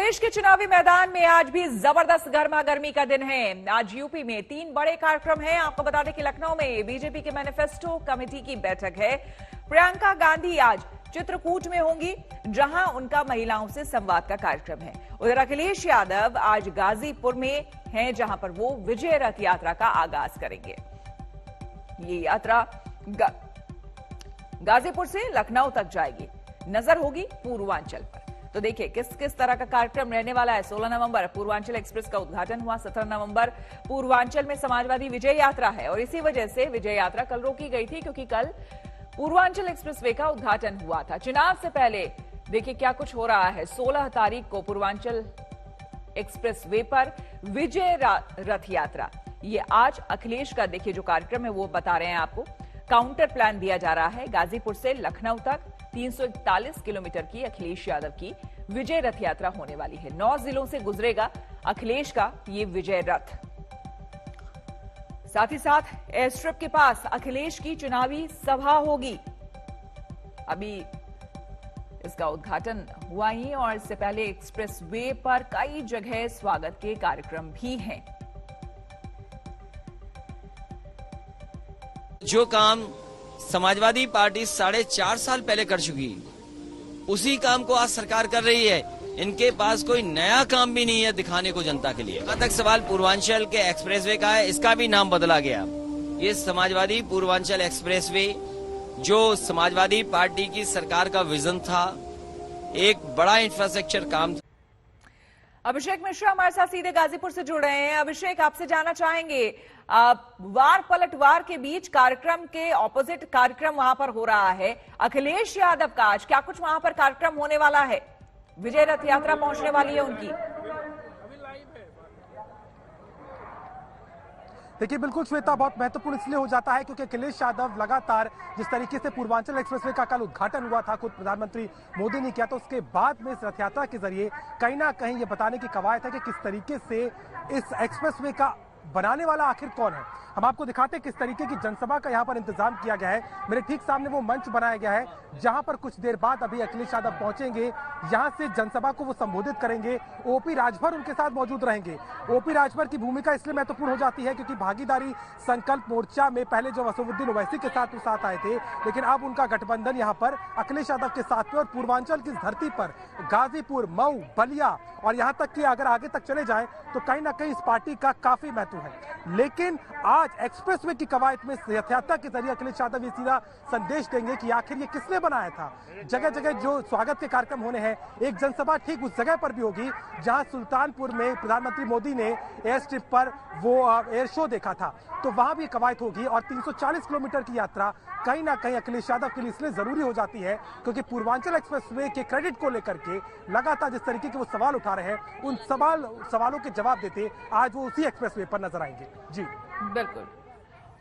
अखिलेश के चुनावी मैदान में आज भी जबरदस्त गर्मा गर्मी का दिन है। आज यूपी में 3 बड़े कार्यक्रम हैं। आपको बता दें कि लखनऊ में बीजेपी के मैनिफेस्टो कमेटी की बैठक है। प्रियंका गांधी आज चित्रकूट में होंगी, जहां उनका महिलाओं से संवाद का कार्यक्रम है। उधर अखिलेश यादव आज गाजीपुर में हैं, जहां पर वो विजय रथ यात्रा का आगाज करेंगे। ये यात्रा गाजीपुर से लखनऊ तक जाएगी। नजर होगी पूर्वांचल पर। तो देखिए किस किस तरह का कार्यक्रम रहने वाला है। 16 नवंबर पूर्वांचल एक्सप्रेस का उद्घाटन हुआ। 17 नवंबर पूर्वांचल में समाजवादी विजय यात्रा है और इसी वजह से विजय यात्रा कल रोकी गई थी, क्योंकि कल पूर्वांचल एक्सप्रेसवे का उद्घाटन हुआ था। चुनाव से पहले देखिए क्या कुछ हो रहा है। 16 तारीख को पूर्वांचल एक्सप्रेसवे पर विजय रथ यात्रा, ये आज अखिलेश का देखिए जो कार्यक्रम है वो बता रहे हैं आपको। काउंटर प्लान दिया जा रहा है। गाजीपुर से लखनऊ तक 341 किलोमीटर की अखिलेश यादव की विजय रथ यात्रा होने वाली है। 9 जिलों से गुजरेगा अखिलेश का ये विजय रथ। साथ ही साथ एयर स्ट्रिप के पास अखिलेश की चुनावी सभा होगी। अभी इसका उद्घाटन हुआ ही और इससे पहले एक्सप्रेस वे पर कई जगह स्वागत के कार्यक्रम भी हैं। जो काम समाजवादी पार्टी 4.5 साल पहले कर चुकी, उसी काम को आज सरकार कर रही है। इनके पास कोई नया काम भी नहीं है दिखाने को जनता के लिए। जहां तक सवाल पूर्वांचल के एक्सप्रेसवे का है, इसका भी नाम बदला गया। ये समाजवादी पूर्वांचल एक्सप्रेसवे जो समाजवादी पार्टी की सरकार का विजन था, एक बड़ा इंफ्रास्ट्रक्चर काम था। अभिषेक मिश्रा हमारे साथ सीधे गाजीपुर से जुड़ रहे हैं। अभिषेक, आपसे जानना चाहेंगे, वार पलटवार के बीच कार्यक्रम के ऑपोजिट कार्यक्रम वहां पर हो रहा है। अखिलेश यादव का आज क्या कुछ वहां पर कार्यक्रम होने वाला है? विजय रथ यात्रा पहुंचने वाली है उनकी। देखिए बिल्कुल श्वेता, बहुत महत्वपूर्ण इसलिए हो जाता है क्योंकि अखिलेश यादव लगातार जिस तरीके से पूर्वांचल एक्सप्रेसवे का कल उद्घाटन हुआ था, खुद प्रधानमंत्री मोदी ने किया, तो उसके बाद में इस रथ यात्रा के जरिए कहीं ना कहीं ये बताने की कवायद है कि किस तरीके से इस एक्सप्रेसवे का बनाने वाला आखिर कौन है। हम आपको दिखाते हैं किस तरीके की जनसभा का यहाँ पर इंतजाम किया गया है। मेरे ठीक सामने वो मंच बनाया गया है जहां पर कुछ देर बाद अभी अखिलेश यादव पहुंचेंगे। यहां से जनसभा को वो संबोधित करेंगे। ओपी राजभर उनके साथ मौजूद रहेंगे। ओपी राजभर की भूमिका इसलिए महत्वपूर्ण हो जाती है क्योंकि भागीदारी संकल्प मोर्चा में पहले जो असदुद्दीन ओवैसी के साथ वो साथ आए थे, लेकिन अब उनका गठबंधन यहाँ पर अखिलेश यादव के साथ में। और पूर्वांचल की धरती पर गाजीपुर, मऊ, बलिया और यहाँ तक कि अगर आगे तक चले जाए तो कहीं ना कहीं इस पार्टी का काफी महत्व है। लेकिन आज एक्सप्रेसवे की कवायद में रथ यात्रा के जरिए अखिलेश यादव ये सीधा संदेश देंगे कि आखिर ये किसने बनाया था। जगह जगह जो स्वागत के कार्यक्रम होने हैं, एक जनसभा ठीक उस जगह पर भी होगी जहां सुल्तानपुर में प्रधानमंत्री मोदी ने एयर स्ट्रिप पर वो एयर शो देखा था, तो वहां भी कवायद होगी। और 340 किलोमीटर की यात्रा कहीं ना कहीं अखिलेश यादव के लिए इसलिए जरूरी हो जाती है क्योंकि पूर्वांचल एक्सप्रेसवे के क्रेडिट को लेकर के लगातार जिस तरीके के वो सवाल उठा रहे हैं, उन सवालों के जवाब देते आज वो उसी एक्सप्रेसवे पर नजर आएंगे। जी बिल्कुल।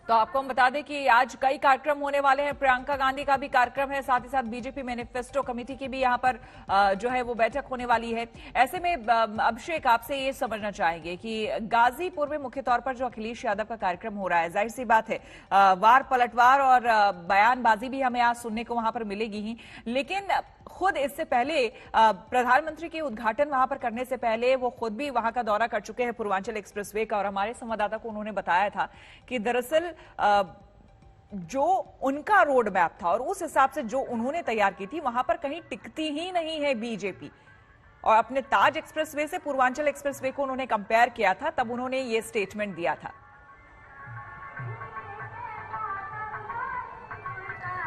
तो आपको हम बता दें कि आज कई कार्यक्रम होने वाले हैं। प्रियंका गांधी का भी कार्यक्रम है, साथ ही साथ बीजेपी मैनिफेस्टो कमेटी की भी यहाँ पर जो है वो बैठक होने वाली है। ऐसे में अभिषेक, आपसे ये समझना चाहेंगे कि गाजीपुर में मुख्य तौर पर जो अखिलेश यादव का कार्यक्रम हो रहा है, जाहिर सी बात है वार पलटवार और बयानबाजी भी हमें आज सुनने को वहां पर मिलेगी ही, लेकिन खुद इससे पहले प्रधानमंत्री के उद्घाटन वहां पर करने से पहले वो खुद भी वहां का दौरा कर चुके हैं पूर्वांचल एक्सप्रेसवे का। और हमारे संवाददाता को उन्होंने बताया था कि दरअसल जो उनका रोड मैप था और उस हिसाब से जो उन्होंने तैयार की थी, वहां पर कहीं टिकती ही नहीं है बीजेपी। और अपने ताज एक्सप्रेसवे से पूर्वांचल एक्सप्रेसवे को उन्होंने कंपेयर किया था, तब उन्होंने ये स्टेटमेंट दिया था।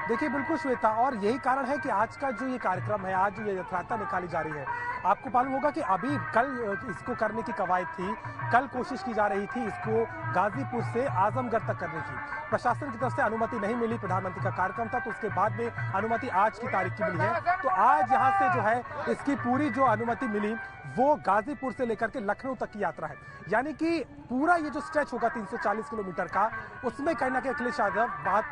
देखिए बिल्कुल श्वेता, और यही कारण है कि आज का जो ये कार्यक्रम है, आज ये यात्रा निकाली जा रही है, आपको मालूम होगा कि अभी कल इसको करने की कवायद थी। कल कोशिश की जा रही थी इसको गाजीपुर से आजमगढ़ तक करने की। प्रशासन की तरफ से अनुमति नहीं मिली, प्रधानमंत्री का कार्यक्रम था, तो उसके बाद में अनुमति आज की तारीख की मिली है। तो आज यहाँ से जो है इसकी पूरी जो अनुमति मिली वो गाजीपुर से लेकर के लखनऊ तक की यात्रा है। यानी कि पूरा ये जो स्ट्रेच होगा 340 किलोमीटर का, उसमें कहीं ना कहीं अखिलेश यादव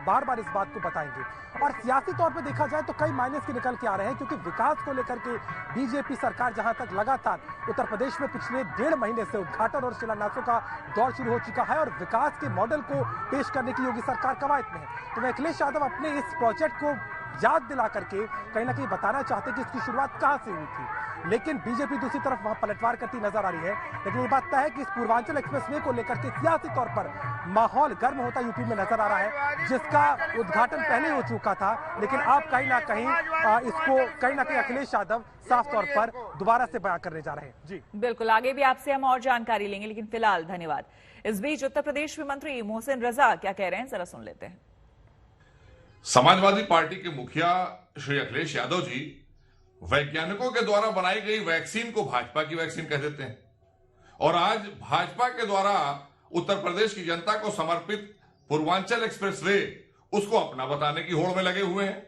बार बार इस बात को बताएंगे। और सियासी तौर पे देखा जाए तो कई माइनस के निकल के आ रहे हैं, क्योंकि विकास को लेकर के बीजेपी सरकार जहां तक लगातार उत्तर प्रदेश में पिछले 1.5 महीने से उद्घाटन और शिलान्यासों का दौर शुरू हो चुका है और विकास के मॉडल को पेश करने की योगी सरकार कवायद में है। तो अखिलेश यादव अपने इस प्रोजेक्ट को याद दिला करके कहीं ना कहीं बताना चाहते कि इसकी शुरुआत कहां से हुई थी। लेकिन बीजेपी दूसरी तरफ वहां पलटवार करती नजर आ रही है। लेकिन ये बात तय है कि इस पूर्वांचल एक्सप्रेसवे को लेकर के सियासी तौर पर माहौल गर्म होता यूपी में नजर आ रहा है, जिसका उद्घाटन पहले हो चुका था। लेकिन आप कहीं ना कहीं अखिलेश यादव साफ तौर पर दोबारा से बयान करने जा रहे हैं। जी बिल्कुल, आगे भी आपसे हम और जानकारी लेंगे, लेकिन फिलहाल धन्यवाद। इस बीच उत्तर प्रदेश में मंत्री मोहसिन रजा क्या कह रहे हैं, जरा सुन लेते हैं। समाजवादी पार्टी के मुखिया श्री अखिलेश यादव जी वैज्ञानिकों के द्वारा बनाई गई वैक्सीन को भाजपा की वैक्सीन कह देते हैं, और आज भाजपा के द्वारा उत्तर प्रदेश की जनता को समर्पित पूर्वांचल एक्सप्रेसवे उसको अपना बताने की होड़ में लगे हुए हैं।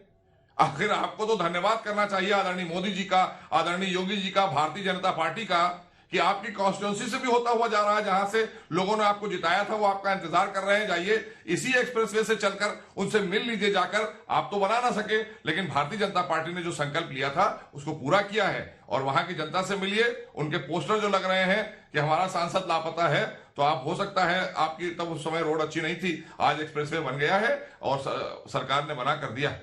आखिर आपको तो धन्यवाद करना चाहिए आदरणीय मोदी जी का, आदरणीय योगी जी का, भारतीय जनता पार्टी का, कि आपकी कॉन्स्टिट्यूंसी से भी होता हुआ जा रहा है, जहां से लोगों ने आपको जिताया था वो आपका इंतजार कर रहे हैं। जाइए इसी एक्सप्रेसवे से चलकर उनसे मिल लीजिए जाकर। आप तो बना ना सके, लेकिन भारतीय जनता पार्टी ने जो संकल्प लिया था उसको पूरा किया है। और वहां की जनता से मिलिए, उनके पोस्टर जो लग रहे हैं कि हमारा सांसद लापता है, तो आप हो सकता है आपकी तब उस समय रोड अच्छी नहीं थी, आज एक्सप्रेसवे बन गया है और सरकार ने मना कर दिया।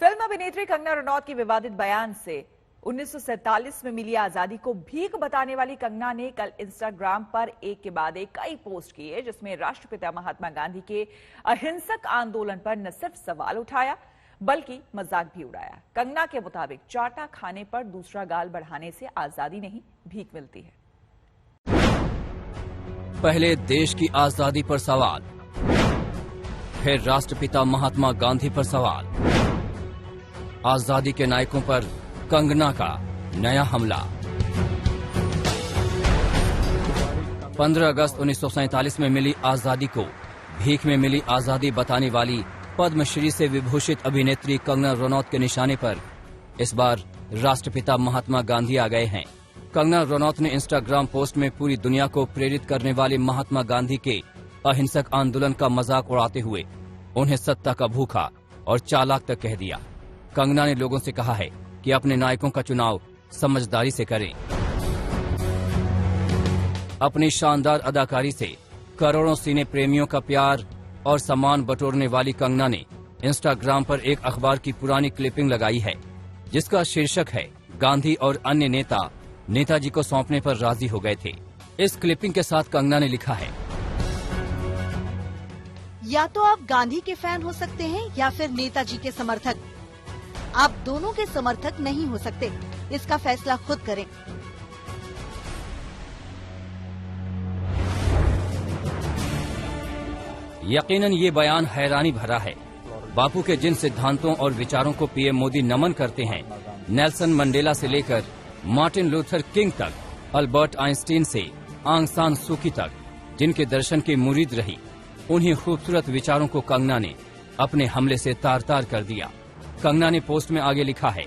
फिल्म अभिनेत्री कंगना रनौत की विवादित बयान से 1947 में मिली आजादी को भीख बताने वाली कंगना ने कल इंस्टाग्राम पर एक के बाद एक कई पोस्ट किए, जिसमें राष्ट्रपिता महात्मा गांधी के अहिंसक आंदोलन पर न सिर्फ सवाल उठाया बल्कि मजाक भी उड़ाया। कंगना के मुताबिक चाटा खाने पर दूसरा गाल बढ़ाने से आजादी नहीं, भीख मिलती है। पहले देश की आजादी पर सवाल, फिर राष्ट्रपिता महात्मा गांधी पर सवाल, आजादी के नायकों पर कंगना का नया हमला। 15 अगस्त 1947 में मिली आजादी को भीख में मिली आजादी बताने वाली पद्मश्री से विभूषित अभिनेत्री कंगना रनौत के निशाने पर इस बार राष्ट्रपिता महात्मा गांधी आ गए हैं। कंगना रनौत ने इंस्टाग्राम पोस्ट में पूरी दुनिया को प्रेरित करने वाले महात्मा गांधी के अहिंसक आंदोलन का मजाक उड़ाते हुए उन्हें सत्ता का भूखा और चालाक तक कह दिया। कंगना ने लोगों से कहा है कि अपने नायकों का चुनाव समझदारी से करें। अपनी शानदार अदाकारी से करोड़ों सिने प्रेमियों का प्यार और सम्मान बटोरने वाली कंगना ने इंस्टाग्राम पर एक अखबार की पुरानी क्लिपिंग लगाई है, जिसका शीर्षक है गांधी और अन्य नेता नेताजी को सौंपने पर राजी हो गए थे। इस क्लिपिंग के साथ कंगना ने लिखा है, या तो आप गांधी के फैन हो सकते हैं या फिर नेताजी के समर्थक। आप दोनों के समर्थक नहीं हो सकते, इसका फैसला खुद करें। यकीनन ये बयान हैरानी भरा है। बापू के जिन सिद्धांतों और विचारों को पीएम मोदी नमन करते हैं, नेल्सन मंडेला से लेकर मार्टिन लूथर किंग तक, अल्बर्ट आइंस्टीन से आंग सान सूकी तक, जिनके दर्शन की मुरीद रही, उन्हीं खूबसूरत विचारों को कंगना ने अपने हमले से तार तार कर दिया। कंगना ने पोस्ट में आगे लिखा है,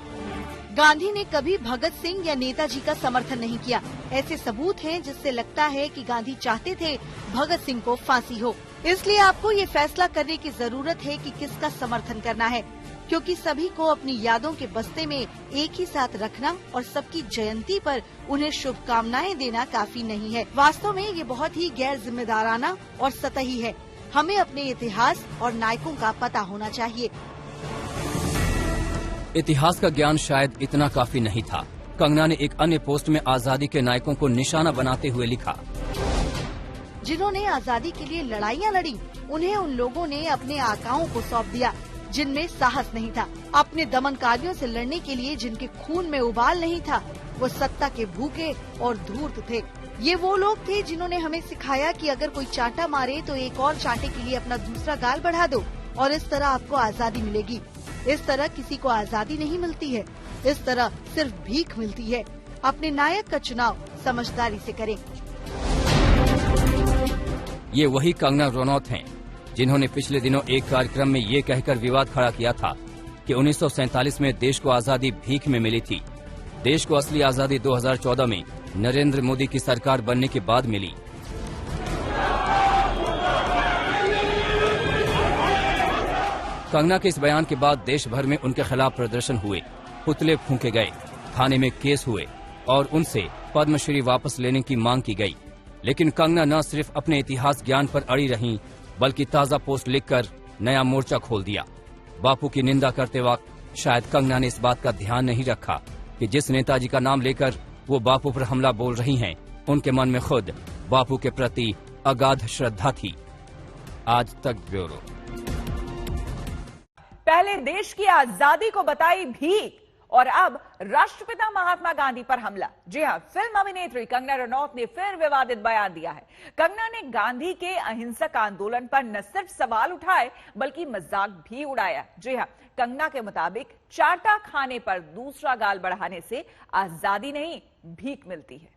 गांधी ने कभी भगत सिंह या नेताजी का समर्थन नहीं किया। ऐसे सबूत हैं जिससे लगता है कि गांधी चाहते थे भगत सिंह को फांसी हो। इसलिए आपको ये फैसला करने की जरूरत है कि किसका समर्थन करना है, क्योंकि सभी को अपनी यादों के बस्ते में एक ही साथ रखना और सबकी जयंती पर उन्हें शुभकामनाएं देना काफी नहीं है। वास्तव में ये बहुत ही गैर जिम्मेदाराना और सतही है। हमें अपने इतिहास और नायकों का पता होना चाहिए। इतिहास का ज्ञान शायद इतना काफी नहीं था। कंगना ने एक अन्य पोस्ट में आजादी के नायकों को निशाना बनाते हुए लिखा, जिन्होंने आजादी के लिए लड़ाइयाँ लड़ी, उन्हें उन लोगों ने अपने आकाओं को सौंप दिया जिनमें साहस नहीं था। अपने दमनकारियों से लड़ने के लिए जिनके खून में उबाल नहीं था, वो सत्ता के भूखे और धूर्त थे। ये वो लोग थे जिन्होंने हमें सिखाया कि अगर कोई चांटा मारे तो एक और चांटे के लिए अपना दूसरा गाल बढ़ा दो और इस तरह आपको आजादी मिलेगी। इस तरह किसी को आजादी नहीं मिलती है, इस तरह सिर्फ भीख मिलती है। अपने नायक का चुनाव समझदारी से करें। ये वही कंगना रनौत हैं, जिन्होंने पिछले दिनों एक कार्यक्रम में ये कहकर विवाद खड़ा किया था कि 1947 में देश को आजादी भीख में मिली थी। देश को असली आजादी 2014 में नरेंद्र मोदी की सरकार बनने के बाद मिली। कंगना के इस बयान के बाद देश भर में उनके खिलाफ प्रदर्शन हुए, पुतले फूंके गए, थाने में केस हुए और उनसे पद्मश्री वापस लेने की मांग की गई। लेकिन कंगना न सिर्फ अपने इतिहास ज्ञान पर अड़ी रहीं, बल्कि ताजा पोस्ट लिखकर नया मोर्चा खोल दिया। बापू की निंदा करते वक्त शायद कंगना ने इस बात का ध्यान नहीं रखा कि जिस नेताजी का नाम लेकर वो बापू पर हमला बोल रही हैं, उनके मन में खुद बापू के प्रति अगाध श्रद्धा थी। आज तक ब्यूरो। पहले देश की आजादी को बताई भीख और अब राष्ट्रपिता महात्मा गांधी पर हमला। जी हां, फिल्म अभिनेत्री कंगना रनौत ने फिर विवादित बयान दिया है। कंगना ने गांधी के अहिंसक आंदोलन पर न सिर्फ सवाल उठाए बल्कि मजाक भी उड़ाया। जी हां, कंगना के मुताबिक चाटा खाने पर दूसरा गाल बढ़ाने से आजादी नहीं, भीख मिलती है।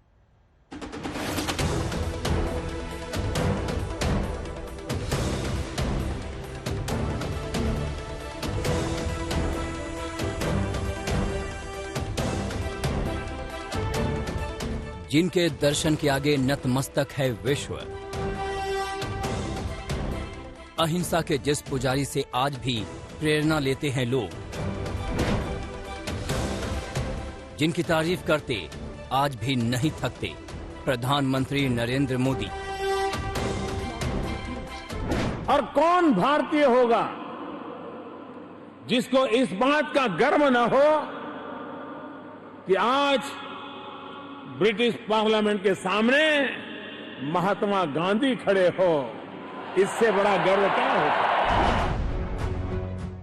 जिनके दर्शन के आगे नतमस्तक है विश्व, अहिंसा के जिस पुजारी से आज भी प्रेरणा लेते हैं लोग, जिनकी तारीफ करते आज भी नहीं थकते प्रधानमंत्री नरेंद्र मोदी। और कौन भारतीय होगा जिसको इस बात का गर्व न हो कि आज ब्रिटिश पार्लियामेंट के सामने महात्मा गांधी खड़े हो। इससे बड़ा गर्व क्या होगा।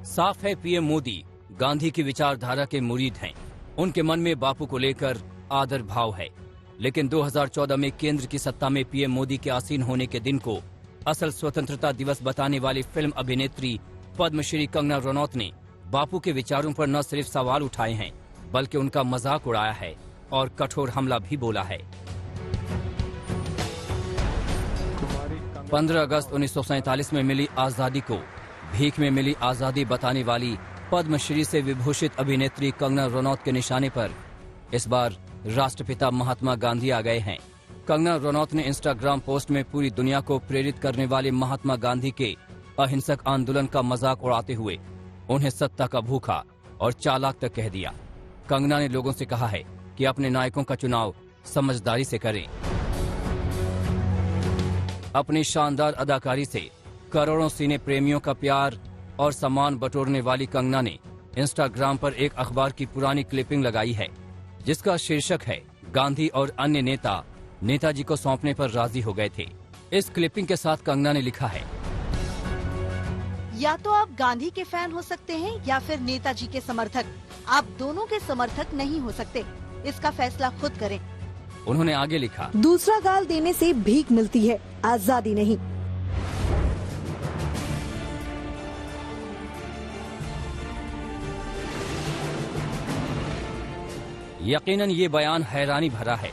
साफ है पीएम मोदी गांधी की विचारधारा के मुरीद हैं। उनके मन में बापू को लेकर आदर भाव है। लेकिन 2014 में केंद्र की सत्ता में पीएम मोदी के आसीन होने के दिन को असल स्वतंत्रता दिवस बताने वाली फिल्म अभिनेत्री पद्मश्री कंगना रनौत ने बापू के विचारों पर न सिर्फ सवाल उठाए हैं बल्कि उनका मजाक उड़ाया है और कठोर हमला भी बोला है। 15 अगस्त 1947 में मिली आजादी को भीख में मिली आजादी बताने वाली पद्मश्री से विभूषित अभिनेत्री कंगना रनौत के निशाने पर इस बार राष्ट्रपिता महात्मा गांधी आ गए हैं। कंगना रनौत ने इंस्टाग्राम पोस्ट में पूरी दुनिया को प्रेरित करने वाले महात्मा गांधी के अहिंसक आंदोलन का मजाक उड़ाते हुए उन्हें सत्ता का भूखा और चालाक तक कह दिया। कंगना ने लोगों से कहा है कि अपने नायकों का चुनाव समझदारी से करें। अपनी शानदार अदाकारी से करोड़ों सिने प्रेमियों का प्यार और सम्मान बटोरने वाली कंगना ने इंस्टाग्राम पर एक अखबार की पुरानी क्लिपिंग लगाई है जिसका शीर्षक है गांधी और अन्य नेता नेताजी को सौंपने पर राजी हो गए थे। इस क्लिपिंग के साथ कंगना ने लिखा है, या तो आप गांधी के फैन हो सकते हैं या फिर नेताजी के समर्थक। आप दोनों के समर्थक नहीं हो सकते। इसका फैसला खुद करें। उन्होंने आगे लिखा, दूसरा गाल देने से भीख मिलती है, आजादी नहीं। यकीनन ये बयान हैरानी भरा है।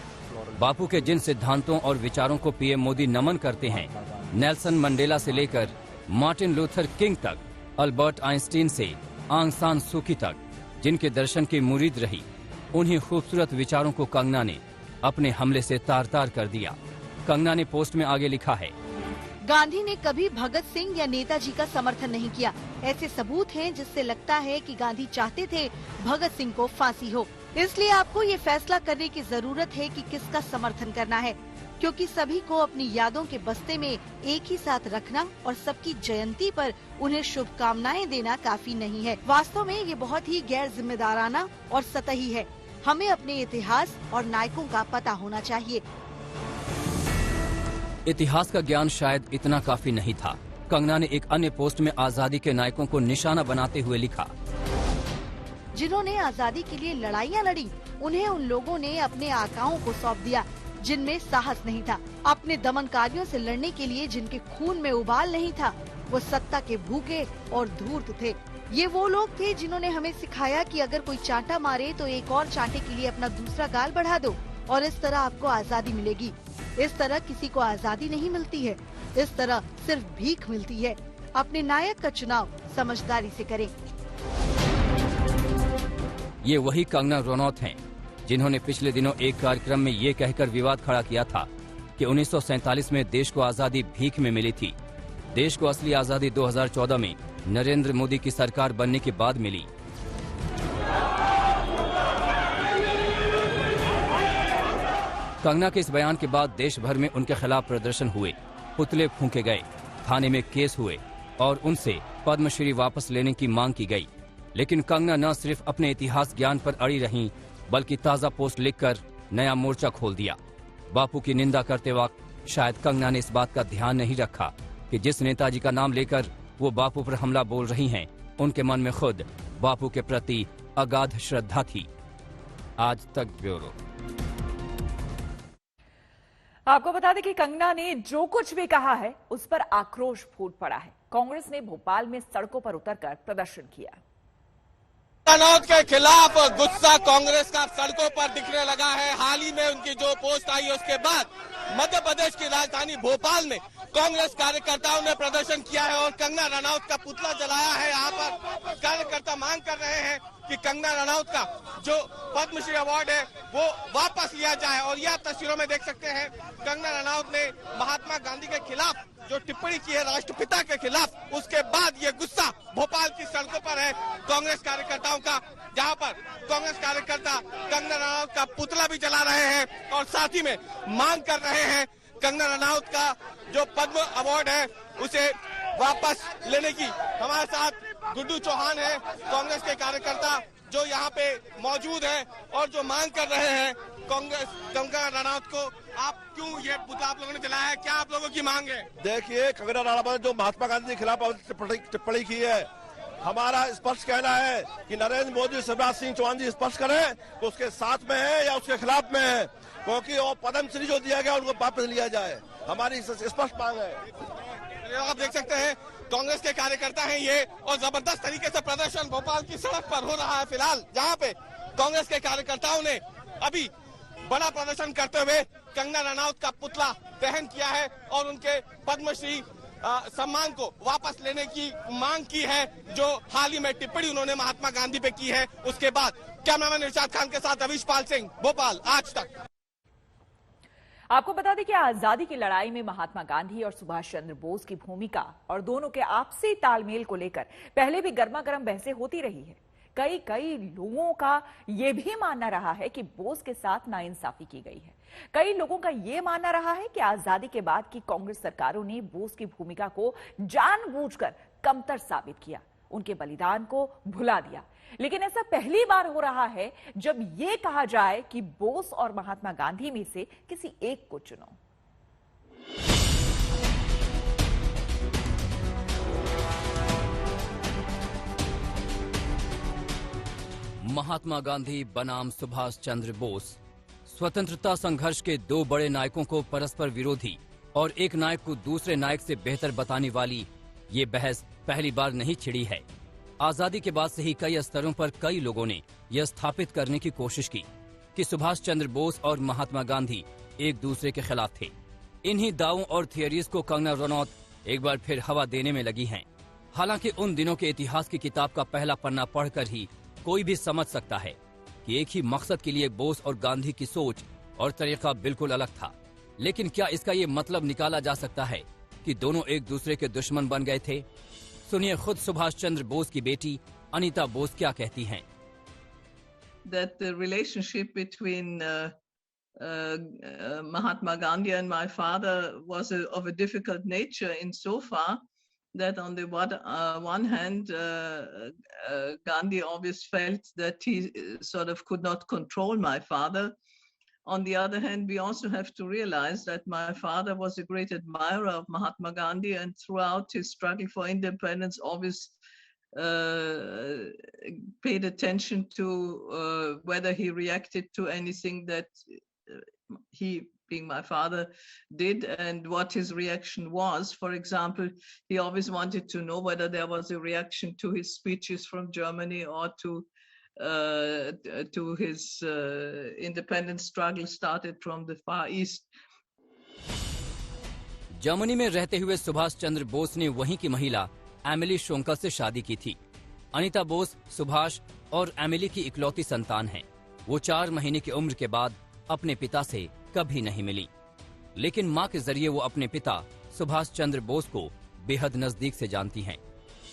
बापू के जिन सिद्धांतों और विचारों को पीएम मोदी नमन करते हैं, नेल्सन मंडेला से लेकर मार्टिन लूथर किंग तक, अल्बर्ट आइंस्टीन से आंग सान सूकी तक, जिनके दर्शन की मुरीद रही, उन्हीं खूबसूरत विचारों को कंगना ने अपने हमले से तार तार कर दिया। कंगना ने पोस्ट में आगे लिखा है, गांधी ने कभी भगत सिंह या नेताजी का समर्थन नहीं किया। ऐसे सबूत हैं जिससे लगता है कि गांधी चाहते थे भगत सिंह को फांसी हो। इसलिए आपको ये फैसला करने की जरूरत है कि किसका समर्थन करना है, क्योंकि सभी को अपनी यादों के बस्ते में एक ही साथ रखना और सबकी जयंती पर उन्हें शुभकामनाएं देना काफी नहीं है। वास्तव में ये बहुत ही गैर जिम्मेदाराना और सतही है। हमें अपने इतिहास और नायकों का पता होना चाहिए। इतिहास का ज्ञान शायद इतना काफी नहीं था। कंगना ने एक अन्य पोस्ट में आजादी के नायकों को निशाना बनाते हुए लिखा, जिन्होंने आजादी के लिए लड़ाइयाँ लड़ी, उन्हें उन लोगों ने अपने आकाओं को सौंप दिया जिनमें साहस नहीं था। अपने दमनकारियों से लड़ने के लिए जिनके खून में उबाल नहीं था, वो सत्ता के भूखे और धूर्त थे। ये वो लोग थे जिन्होंने हमें सिखाया कि अगर कोई चांटा मारे तो एक और चांटे के लिए अपना दूसरा गाल बढ़ा दो और इस तरह आपको आजादी मिलेगी। इस तरह किसी को आजादी नहीं मिलती है, इस तरह सिर्फ भीख मिलती है। अपने नायक का चुनाव समझदारी से करें। ये वही कंगना रनौत हैं जिन्होंने पिछले दिनों एक कार्यक्रम में ये कहकर विवाद खड़ा किया था कि 1947 में देश को आजादी भीख में मिली थी। देश को असली आजादी 2014 में नरेंद्र मोदी की सरकार बनने के बाद मिली। कंगना के इस बयान के बाद देश भर में उनके खिलाफ प्रदर्शन हुए, पुतले फूंके गए, थाने में केस हुए और उनसे पद्मश्री वापस लेने की मांग की गई। लेकिन कंगना न सिर्फ अपने इतिहास ज्ञान पर अड़ी रहीं, बल्कि ताज़ा पोस्ट लिखकर नया मोर्चा खोल दिया। बापू की निंदा करते वक्त शायद कंगना ने इस बात का ध्यान नहीं रखा कि जिस नेताजी का नाम लेकर वो बापू पर हमला बोल रही हैं, उनके मन में खुद बापू के प्रति अगाध श्रद्धा थी। आज तक ब्यूरो। आपको बता दें कि कंगना ने जो कुछ भी कहा है उस पर आक्रोश फूट पड़ा है। कांग्रेस ने भोपाल में सड़कों पर उतरकर प्रदर्शन किया। रनौत के खिलाफ गुस्सा कांग्रेस का सड़कों पर दिखने लगा है। हाल ही में उनकी जो पोस्ट आई है उसके बाद मध्य प्रदेश की राजधानी भोपाल में कांग्रेस कार्यकर्ताओं ने प्रदर्शन किया है और कंगना रनौत का पुतला जलाया है। यहाँ पर कार्यकर्ता मांग कर रहे हैं कि कंगना रनौत का जो पद्मश्री अवार्ड है वो वापस लिया जाए। और यह तस्वीरों में देख सकते हैं कंगना रनौत ने महात्मा गांधी के खिलाफ जो टिप्पणी की है राष्ट्रपिता के खिलाफ, उसके बाद ये गुस्सा भोपाल की सड़कों पर है कांग्रेस कार्यकर्ताओं का, जहां पर कांग्रेस कार्यकर्ता कंगना रनौत का पुतला भी जला रहे हैं और साथ ही में मांग कर रहे हैं कंगना रनौत का जो पद्म अवार्ड है उसे वापस लेने की। हमारे साथ गुड्डू चौहान है, कांग्रेस के कार्यकर्ता जो यहाँ पे मौजूद है और जो मांग कर रहे हैं कांग्रेस कंगना रनौत को। आप क्यों ये पुतला आप लोगों ने जलाया है, क्या आप लोगों की मांग है? देखिए, कंगना रनौत ने जो महात्मा गांधी के खिलाफ टिप्पणी की है, हमारा स्पष्ट कहना है कि नरेंद्र मोदी, शिवराज सिंह चौहान जी स्पष्ट करें कि उसके साथ में है या उसके खिलाफ में है, क्योंकि वो पद्मश्री जो दिया गया उनको वापस लिया जाए, हमारी स्पष्ट मांग है। आप देख सकते हैं कांग्रेस के कार्यकर्ता हैं ये, और जबरदस्त तरीके से प्रदर्शन भोपाल की सड़क पर हो रहा है फिलहाल, जहां पे कांग्रेस के कार्यकर्ताओं ने अभी बड़ा प्रदर्शन करते हुए कंगना रनौत का पुतला दहन किया है और उनके पद्मश्री सम्मान को वापस लेने की मांग की है, जो हाल ही में टिप्पणी उन्होंने महात्मा गांधी पे की है। उसके बाद कैमरामैन इरशाद खान के साथ अविश पाल सिंह, भोपाल, आज तक। आपको बता दें कि आजादी की लड़ाई में महात्मा गांधी और सुभाष चंद्र बोस की भूमिका और दोनों के आपसी तालमेल को लेकर पहले भी गर्मागर्म बहसें होती रही है। कई लोगों का यह भी मानना रहा है कि बोस के साथ नाइंसाफी की गई है। कई लोगों का यह मानना रहा है कि आजादी के बाद की कांग्रेस सरकारों ने बोस की भूमिका को जानबूझकर कमतर साबित किया, उनके बलिदान को भुला दिया। लेकिन ऐसा पहली बार हो रहा है जब यह कहा जाए कि बोस और महात्मा गांधी में से किसी एक को चुनो। महात्मा गांधी बनाम सुभाष चंद्र बोस, स्वतंत्रता संघर्ष के दो बड़े नायकों को परस्पर विरोधी और एक नायक को दूसरे नायक से बेहतर बताने वाली ये बहस पहली बार नहीं छिड़ी है। आजादी के बाद से ही कई स्तरों पर कई लोगों ने यह स्थापित करने की कोशिश की कि सुभाष चंद्र बोस और महात्मा गांधी एक दूसरे के खिलाफ थे। इन्हीं दावों और थियरीज को कंगना रनौत एक बार फिर हवा देने में लगी हैं। हालांकि उन दिनों के इतिहास की किताब का पहला पन्ना पढ़कर ही कोई भी समझ सकता है कि एक ही मकसद के लिए बोस और गांधी की सोच और तरीका बिल्कुल अलग था। लेकिन क्या इसका ये मतलब निकाला जा सकता है कि दोनों एक दूसरे के दुश्मन बन गए थे? सुनिए खुद सुभाष चंद्र बोस की बेटी अनीता बोस क्या कहती हैं। That the relationship between Mahatma Gandhi and my father was of a difficult nature insofar that on the one hand, Gandhi always felt that he sort of could not control my father. On the other hand, we also have to realize that my father was a great admirer of Mahatma Gandhi, and throughout his struggle for independence always paid attention to whether he reacted to anything that he, being my father, did and what his reaction was. For example, he always wanted to know whether there was a reaction to his speeches from Germany or to his independence struggle started from the Far East. Germany में रहते हुए सुभाष चंद्र बोस ने वहीं की महिला Emily शोंकल से शादी की थी। अनीता बोस सुभाष और एमिली की इकलौती संतान हैं। वो 4 महीने की उम्र के बाद अपने पिता से कभी नहीं मिली, लेकिन मां के जरिए वो अपने पिता सुभाष चंद्र बोस को बेहद नजदीक से जानती हैं।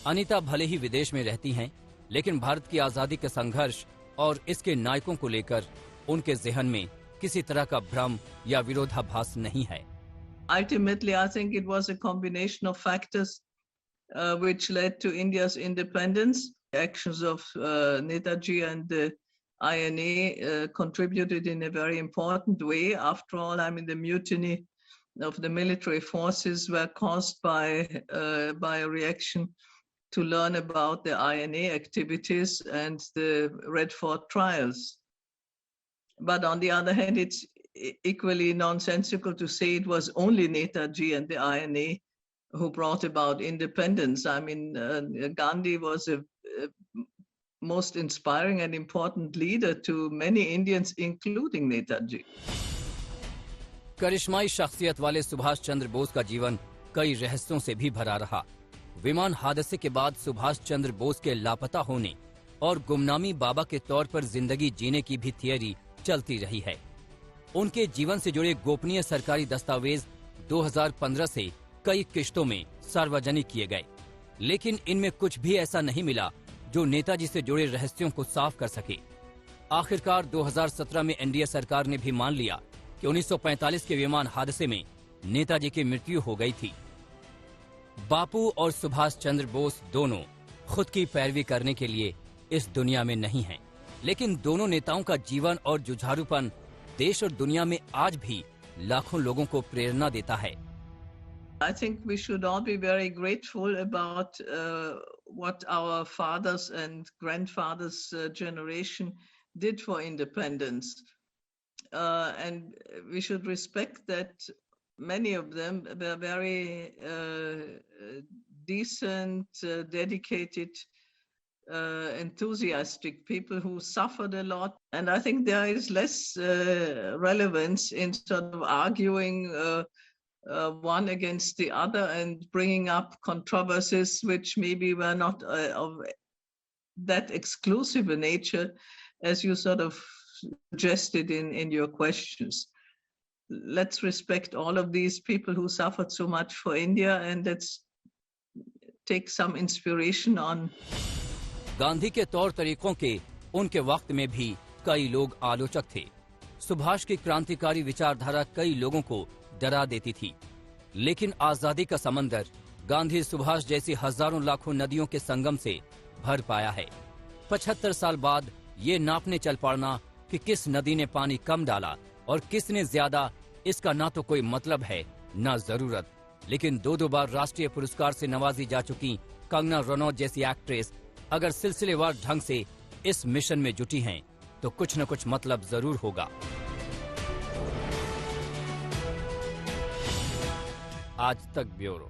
अनीता भले ही विदेश में रहती हैं, लेकिन भारत की आजादी के संघर्ष और इसके नायकों को लेकर उनके जहन में किसी तरह का भ्रम या विरोधाभास नहीं है। Ultimately, I think it was a combination of factors which led to India's independence. The actions of Netaji and the INA contributed in a very important way. After all, I mean, the mutiny of the military forces were caused by a reaction to learn about the INA activities and the Red Fort trials. But on the other hand, it's equally nonsensical to say it was only Netaji and the INA who brought about independence. I mean, Gandhi was a most inspiring and important leader to many Indians, including Netaji. करिश्माई शख्सियत वाले सुभाष चंद्र बोस का जीवन कई रहस्यों से भी भरा रहा। विमान हादसे के बाद सुभाष चंद्र बोस के लापता होने और गुमनामी बाबा के तौर पर जिंदगी जीने की भी थियरी चलती रही है। उनके जीवन से जुड़े गोपनीय सरकारी दस्तावेज 2015 से कई किश्तों में सार्वजनिक किए गए, लेकिन इनमें कुछ भी ऐसा नहीं मिला जो नेताजी से जुड़े रहस्यों को साफ कर सके। आखिरकार 2017 में एनडीए सरकार ने भी मान लिया कि 1945 के विमान हादसे में नेताजी की मृत्यु हो गई थी। बापू और सुभाष चंद्र बोस दोनों खुद की पैरवी करने के लिए इस दुनिया में नहीं हैं, लेकिन दोनों नेताओं का जीवन और जुझारूपन देश और दुनिया में आज भी लाखों लोगों को प्रेरणा देता है। I think we should all be very grateful about what our fathers and grandfathers' generation did for independence. And we should respect that many of them were very decent, dedicated, enthusiastic people who suffered a lot. And I think there is less relevance in sort of arguing one against the other and bringing up controversies which maybe were not of that exclusive a nature as you sort of suggested in your questions. Let's respect all of these people who suffered so much for India, and let's take some inspiration on. Gandhi के तौर तरीकों के उनके वक्त में भी कई लोग आलोचक थे। सुभाष की क्रांतिकारी विचारधारा कई लोगों को डरा देती थी, लेकिन आजादी का समंदर गांधी सुभाष जैसी हजारों लाखों नदियों के संगम से भर पाया है। 75 साल बाद ये नापने चल पड़ना कि किस नदी ने पानी कम डाला और किसने ज्यादा, इसका ना तो कोई मतलब है ना जरूरत। लेकिन दो बार राष्ट्रीय पुरस्कार से नवाजी जा चुकी कंगना रनौत जैसी एक्ट्रेस अगर सिलसिलेवार ढंग से इस मिशन में जुटी हैं, तो कुछ न कुछ मतलब जरूर होगा। आज तक ब्यूरो।